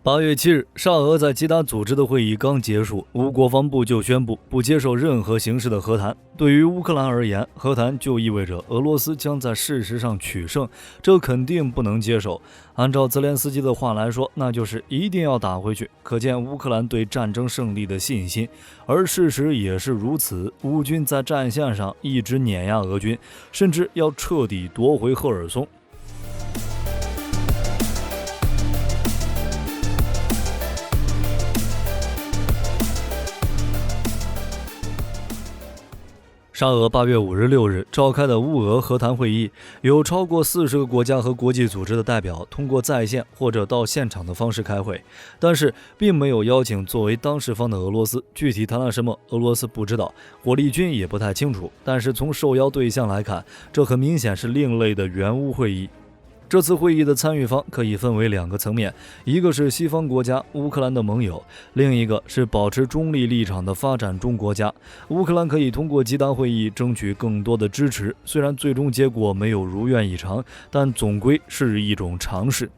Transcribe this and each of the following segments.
8月7日，沙俄在吉达组织的会议刚结束，乌国防部就宣布不接受任何形式的和谈。对于乌克兰而言，和谈就意味着俄罗斯将在事实上取胜，这肯定不能接受。按照泽连斯基的话来说，那就是一定要打回去，可见乌克兰对战争胜利的信心。而事实也是如此，乌军在战线上一直碾压俄军，甚至要彻底夺回赫尔松。沙俄8月5日、6日召开的乌俄和谈会议，有超过40个国家和国际组织的代表通过在线或者到现场的方式开会，但是并没有邀请作为当事方的俄罗斯。具体谈了什么，俄罗斯不知道，火力军也不太清楚。但是从受邀对象来看，这很明显是另类的援乌会议。这次会议的参与方可以分为2个层面，一个是西方国家乌克兰的盟友，另一个是保持中立立场的发展中国家。乌克兰可以通过吉达会议争取更多的支持，虽然最终结果没有如愿以偿，但总归是一种尝试。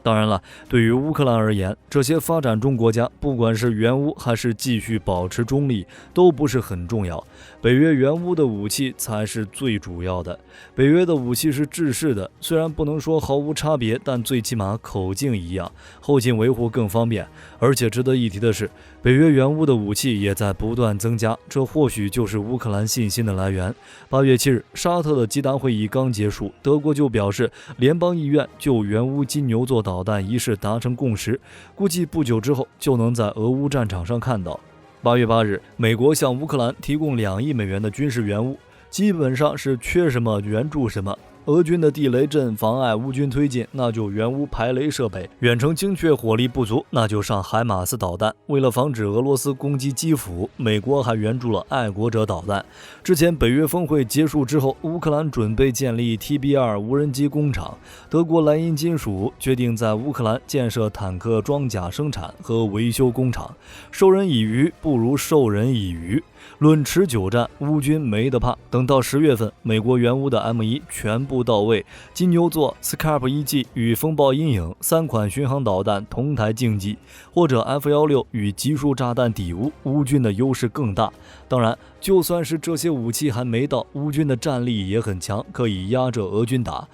当然了，对于乌克兰而言，这些发展中国家不管是援乌还是继续保持中立都不是很重要，北约援乌的武器才是最主要的。北约的武器是制式的，虽然不能说毫无差别，但最起码口径一样，后勤维护更方便。而且值得一提的是，北约援乌的武器也在不断增加，这或许就是乌克兰信心的来源。8月7日，沙特的吉达会议刚结束，德国就表示联邦议院就援乌金牛座导弹一事达成共识，估计不久之后就能在俄乌战场上看到。8月8日，美国向乌克兰提供2亿美元的军事援乌，基本上是缺什么援助什么。俄军的地雷阵妨碍乌军推进，那就援乌排雷设备；远程精确火力不足，那就上海马斯导弹。为了防止俄罗斯攻击基辅，美国还援助了爱国者导弹。之前北约峰会结束之后，乌克兰准备建立 TB2 无人机工厂，德国莱茵金属决定在乌克兰建设坦克装甲生产和维修工厂。授人以鱼不如授人以渔，论持久战，乌军没得怕。等到10月份，美国援乌的 M1 全部到位，金牛座、Scarp 1G 与风暴阴影3款巡航导弹同台竞技，或者 F-16与集束炸弹抵乌，乌军的优势更大。当然，就算是这些武器还没到，乌军的战力也很强，可以压着俄军打。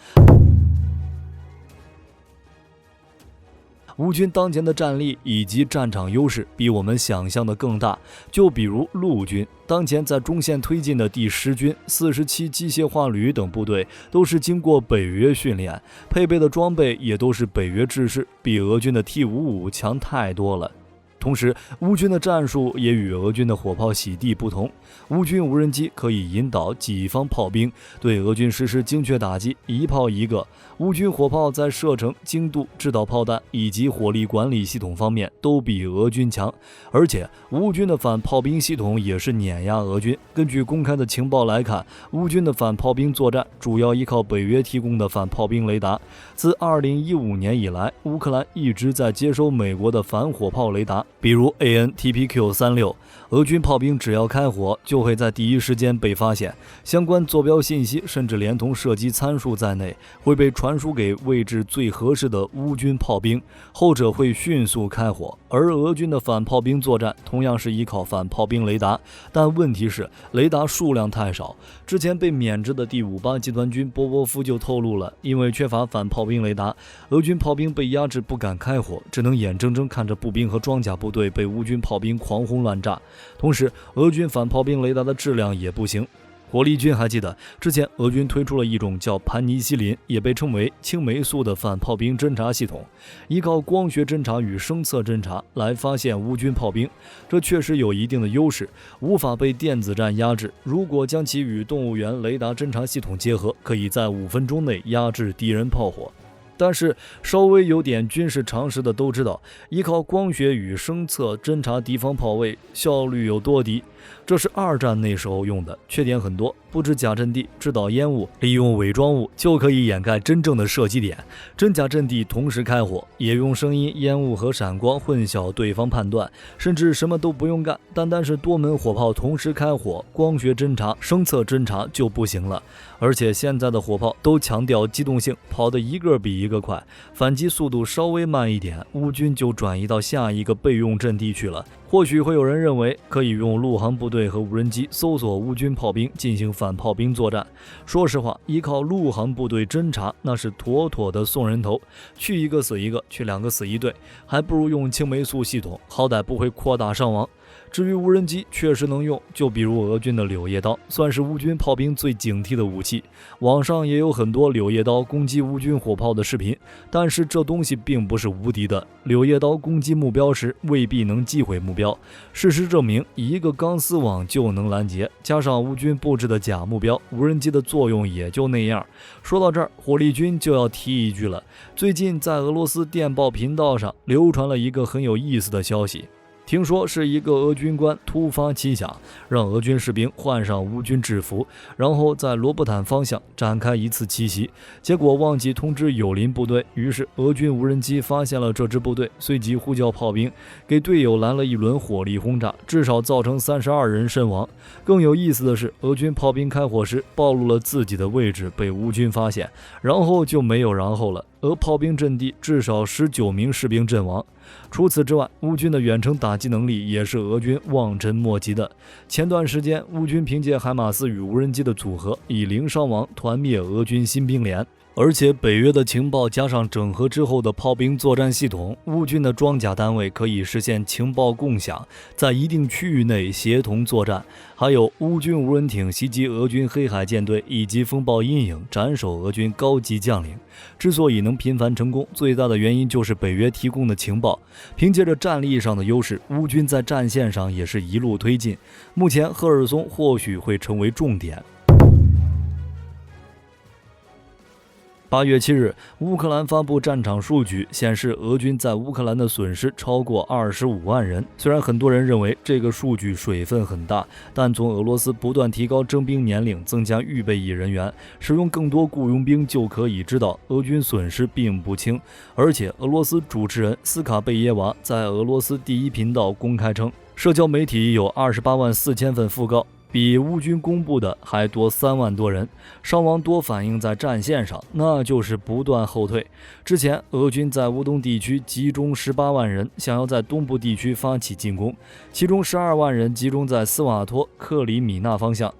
乌军当前的战力以及战场优势比我们想象的更大，就比如陆军，当前在中线推进的第10军、47机械化旅等部队都是经过北约训练，配备的装备也都是北约制式，比俄军的 T-55强太多了。同时，乌军的战术也与俄军的火炮洗地不同。乌军无人机可以引导己方炮兵对俄军实施精确打击，一炮一个。乌军火炮在射程、精度、制导炮弹以及火力管理系统方面都比俄军强，而且乌军的反炮兵系统也是碾压俄军。根据公开的情报来看，乌军的反炮兵作战主要依靠北约提供的反炮兵雷达。自2015年以来，乌克兰一直在接收美国的反火炮雷达，比如 AN/TPQ-36，俄军炮兵只要开火，就会在第一时间被发现，相关坐标信息甚至连同射击参数在内，会被传输给位置最合适的乌军炮兵，后者会迅速开火。而俄军的反炮兵作战同样是依靠反炮兵雷达，但问题是雷达数量太少。之前被免职的第58集团军波波夫就透露了，因为缺乏反炮兵雷达，俄军炮兵被压制不敢开火，只能眼睁睁看着步兵和装甲部队被乌军炮兵狂轰乱炸。同时，俄军反炮兵雷达的质量也不行。火力军还记得，之前俄军推出了一种叫盘尼西林，也被称为青霉素的反炮兵侦察系统，依靠光学侦察与声测侦察来发现乌军炮兵，这确实有一定的优势，无法被电子战压制。如果将其与动物园雷达侦察系统结合，可以在5分钟内压制敌人炮火。但是稍微有点军事常识的都知道，依靠光学与声测侦察敌方炮位效率有多低，这是2战那时候用的，缺点很多。布置假阵地，制导烟雾，利用伪装物就可以掩盖真正的射击点。真假阵地同时开火，也用声音、烟雾和闪光混淆对方判断，甚至什么都不用干，单是多门火炮同时开火，光学侦察、声测侦察就不行了。而且现在的火炮都强调机动性，跑得一个比一个快，反击速度稍微慢一点，乌军就转移到下一个备用阵地去了。或许会有人认为可以用陆航部队和无人机搜索乌军炮兵，进行反炮兵作战。说实话，依靠陆航部队侦察那是妥妥的送人头，去一个死一个，去两个死一队，还不如用青霉素系统，好歹不会扩大伤亡。至于无人机确实能用，就比如俄军的柳叶刀，算是乌军炮兵最警惕的武器。网上也有很多柳叶刀攻击乌军火炮的视频，但是这东西并不是无敌的。柳叶刀攻击目标时未必能击毁目标，事实证明一个钢丝网就能拦截，加上乌军布置的假目标，无人机的作用也就那样。说到这儿，火力军就要提一句了，最近在俄罗斯电报频道上流传了一个很有意思的消息。听说是一个俄军官突发奇想，让俄军士兵换上乌军制服，然后在罗伯坦方向展开一次奇袭，结果忘记通知友邻部队，于是俄军无人机发现了这支部队，随即呼叫炮兵给队友来了一轮火力轰炸，至少造成32人身亡。更有意思的是，俄军炮兵开火时暴露了自己的位置，被乌军发现，然后就没有然后了。而炮兵阵地至少19名士兵阵亡。除此之外，乌军的远程打击能力也是俄军望尘莫及的。前段时间，乌军凭借海马斯与无人机的组合，以0伤亡团灭俄军新兵连。而且北约的情报加上整合之后的炮兵作战系统，乌军的装甲单位可以实现情报共享，在一定区域内协同作战。还有乌军无人艇袭击俄军黑海舰队，以及风暴阴影斩首俄军高级将领。之所以能频繁成功，最大的原因就是北约提供的情报。凭借着战力上的优势，乌军在战线上也是一路推进。目前赫尔松或许会成为重点。8月7日，乌克兰发布战场数据，显示俄军在乌克兰的损失超过25万人。虽然很多人认为这个数据水分很大，但从俄罗斯不断提高征兵年龄、增加预备役人员、使用更多雇佣兵就可以知道，俄军损失并不轻。而且，俄罗斯主持人斯卡贝耶娃在俄罗斯第一频道公开称，社交媒体有28万4千份讣告，比乌军公布的还多3万多人，伤亡多反映在战线上，那就是不断后退。之前俄军在乌东地区集中18万人，想要在东部地区发起进攻，其中12万人集中在斯瓦托克里米纳方向，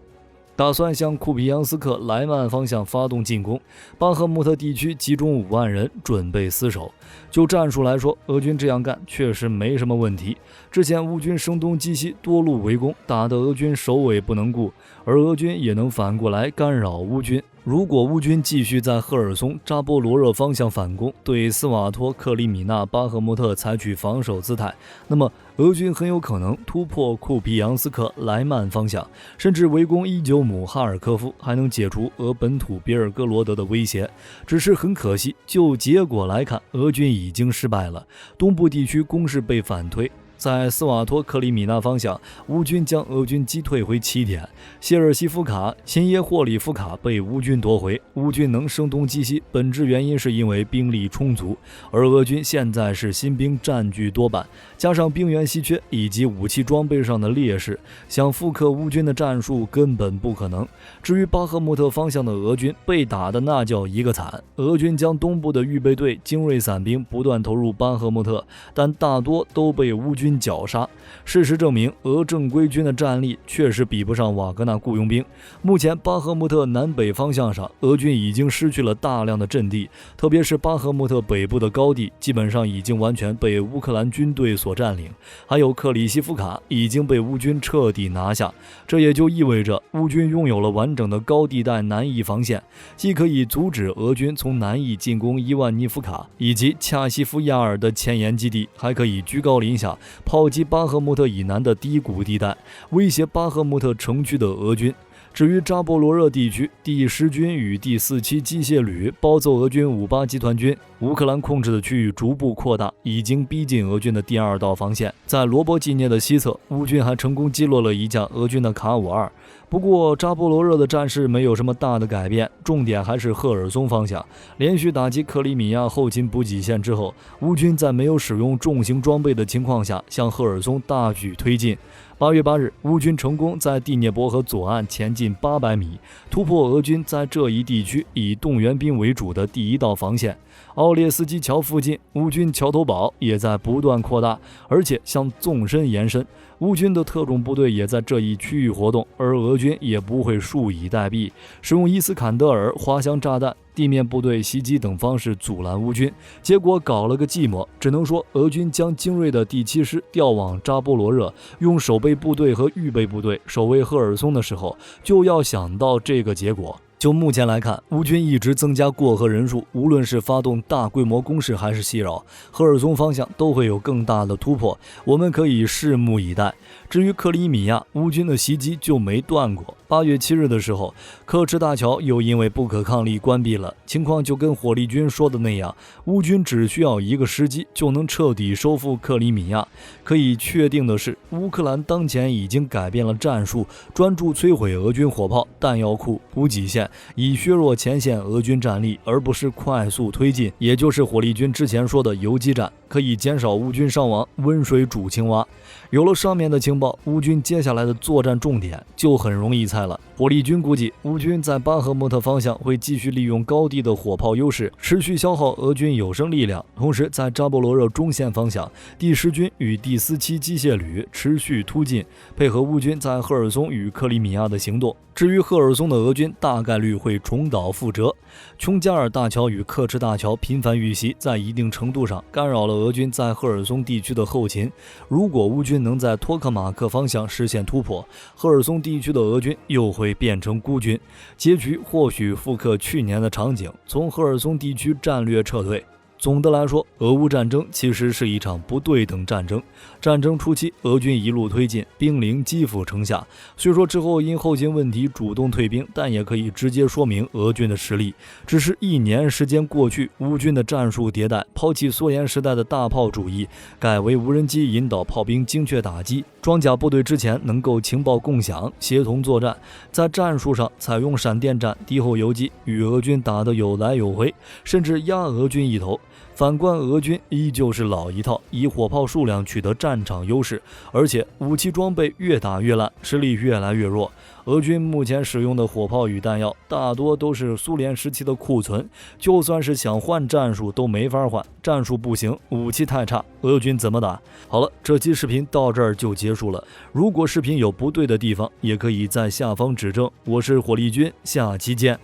打算向库皮扬斯克莱曼方向发动进攻。巴赫穆特地区集中5万人，准备死守。就战术来说，俄军这样干确实没什么问题。之前乌军声东击西，多路围攻，打得俄军首尾不能顾，而俄军也能反过来干扰乌军。如果乌军继续在赫尔松、扎波罗热方向反攻，对斯瓦托克里米纳、巴赫穆特采取防守姿态，那么俄军很有可能突破库皮扬斯克莱曼方向，甚至围攻伊久姆哈尔科夫，还能解除俄本土别尔哥罗德的威胁。只是很可惜，就结果来看，俄军已经失败了，东部地区攻势被反推。在斯瓦托克里米纳方向，乌军将俄军击退回起点，谢尔西夫卡、新耶霍里夫卡被乌军夺回。乌军能声东击西，本质原因是因为兵力充足，而俄军现在是新兵占据多半，加上兵员稀缺以及武器装备上的劣势，想复刻乌军的战术根本不可能。至于巴赫穆特方向的俄军，被打的那叫一个惨。俄军将东部的预备队、精锐伞兵不断投入巴赫穆特，但大多都被乌军绞杀。事实证明，俄正规军的战力确实比不上瓦格纳雇佣兵。目前巴赫穆特南北方向上，俄军已经失去了大量的阵地，特别是巴赫穆特北部的高地基本上已经完全被乌克兰军队所占领，还有克里西夫卡已经被乌军彻底拿下。这也就意味着乌军拥有了完整的高地带南翼防线，既可以阻止俄军从南翼进攻伊万尼夫卡以及恰西夫亚尔的前沿基地，还可以居高临下炮击巴赫穆特以南的低谷地带，威胁巴赫穆特城区的俄军。至于扎波罗热地区，第10军与第4期机械旅暴揍俄军58集团军，乌克兰控制的区域逐步扩大，已经逼近俄军的第2道防线。在罗伯基涅的西侧，乌军还成功击落了一架俄军的卡52。不过扎波罗热的战事没有什么大的改变，重点还是赫尔松方向。连续打击克里米亚后勤补给线之后，乌军在没有使用重型装备的情况下，向赫尔松大举推进。8月8日，乌军成功在第聂伯河左岸前进800米，突破俄军在这一地区以动员兵为主的第1道防线。奥列斯基桥附近，乌军桥头堡也在不断扩大，而且向纵深延伸。乌军的特种部队也在这一区域活动，而俄军也不会树以待毙，使用伊斯坎德尔、滑翔炸弹、地面部队袭击等方式阻拦乌军，结果搞了个寂寞。只能说俄军将精锐的第7师调往扎波罗热，用守备部队和预备部队守卫赫尔松的时候，就要想到这个结果。就目前来看，乌军一直增加过河人数，无论是发动大规模攻势还是袭扰，赫尔松方向都会有更大的突破，我们可以拭目以待。至于克里米亚，乌军的袭击就没断过。8月7日的时候，刻池大桥又因为不可抗力关闭了，情况就跟火力军说的那样，乌军只需要一个时机就能彻底收复克里米亚。可以确定的是，乌克兰当前已经改变了战术，专注摧毁俄军火炮、弹药库、补给线，以削弱前线俄军战力，而不是快速推进，也就是火力军之前说的游击战，可以减少乌军伤亡，温水煮青蛙。有了上面的情报，乌军接下来的作战重点就很容易猜了。火力军估计，乌军在巴赫穆特方向会继续利用高地的火炮优势，持续消耗俄军有生力量。同时，在扎波罗热中线方向，第10军与第4期机械旅持续突进，配合乌军在赫尔松与克里米亚的行动。至于赫尔松的俄军，大概率会重蹈覆辙。琼加尔大桥与刻池大桥频繁遇袭，在一定程度上干扰了俄军在赫尔松地区的后勤。如果乌军能在托克马克方向实现突破，赫尔松地区的俄军又会变成孤军，结局或许复刻去年的场景，从赫尔松地区战略撤退。总的来说，俄乌战争其实是一场不对等战争。战争初期，俄军一路推进，兵临基辅城下。虽说之后因后勤问题主动退兵，但也可以直接说明俄军的实力。只是1年时间过去，乌军的战术迭代，抛弃苏联时代的大炮主义，改为无人机引导炮兵精确打击。装甲部队之前能够情报共享、协同作战，在战术上采用闪电战、敌后游击，与俄军打得有来有回，甚至压俄军一头。反观俄军依旧是老一套，以火炮数量取得战场优势，而且武器装备越打越烂，实力越来越弱。俄军目前使用的火炮与弹药大多都是苏联时期的库存，就算是想换战术都没法换，战术不行，武器太差，俄军怎么打？好了，这期视频到这儿就结束了。如果视频有不对的地方，也可以在下方指正。我是火力军，下期见。